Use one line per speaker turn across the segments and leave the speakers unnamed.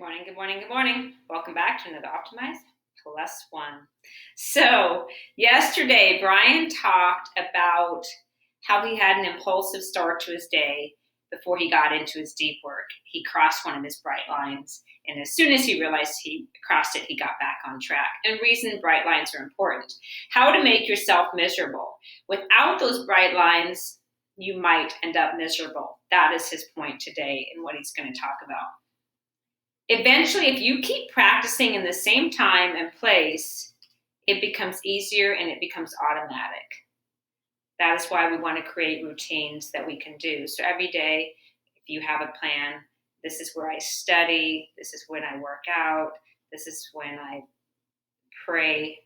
morning, good morning, good morning. Welcome back to another Optimize Plus One. So, yesterday, Brian talked about how he had an impulsive start to his day before he got into his deep work. He crossed one of his bright lines, and as soon as he realized he crossed it, he got back on track. And reason bright lines are important. How to make yourself miserable. Without those bright lines, you might end up miserable. That is his point today and what he's going to talk about. Eventually, if you keep practicing in the same time and place, it becomes easier and it becomes automatic. That is why we want to create routines that we can do. So every day, if you have a plan, this is where I study, this is when I work out, this is when I pray,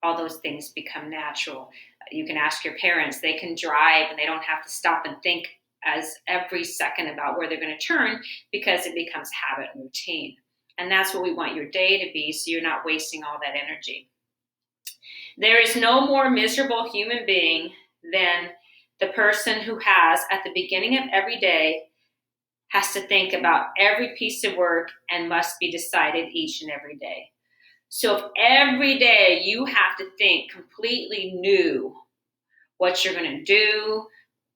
all those things become natural. You can ask your parents, they can drive and they don't have to stop and think as every second about where they're going to turn because it becomes habit and routine. And that's what we want your day to be, so you're not wasting all that energy. There is no more miserable human being than the person who has, at the beginning of every day, has to think about every piece of work and must be decided each and every day. So if every day you have to think completely new what you're going to do,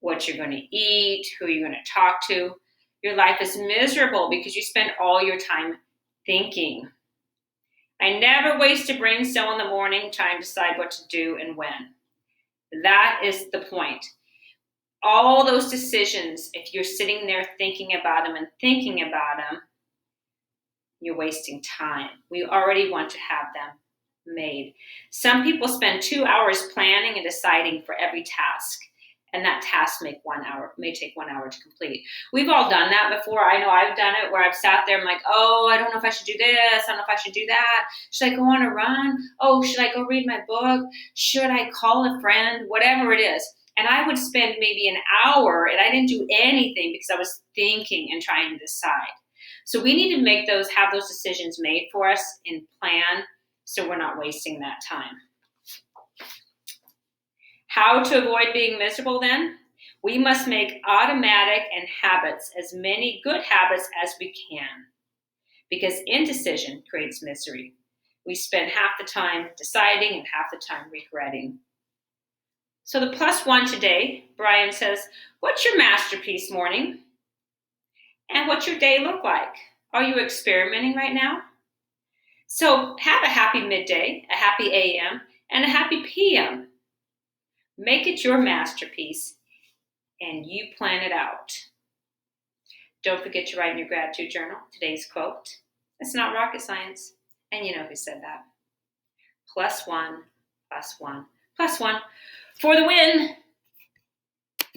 what you're going to eat, who you're going to talk to, your life is miserable because you spend all your time thinking. I never waste a brain cell in the morning trying to decide what to do and when. That is the point. All those decisions, if you're sitting there thinking about them, you're wasting time. We already want to have them made. Some people spend 2 hours planning and deciding for every task, and that task may take 1 hour to complete. We've all done that before. I know I've done it where I've sat there and I'm like, I don't know if I should do this. I don't know if I should do that. Should I go on a run? Should I go read my book? Should I call a friend? Whatever it is. And I would spend maybe an hour and I didn't do anything because I was thinking and trying to decide. So we need to have those decisions made for us in plan so we're not wasting that time. How to avoid being miserable then? We must make automatic and habits as many good habits as we can, because indecision creates misery. We spend half the time deciding and half the time regretting. So the plus one today, Brian says, what's your masterpiece morning? And what's your day look like? Are you experimenting right now? So have a happy midday, a happy AM, and a happy PM. Make it your masterpiece, and you plan it out. Don't forget to write in your gratitude journal today's quote. It's not rocket science, and you know who said that. Plus one, plus one, plus one for the win.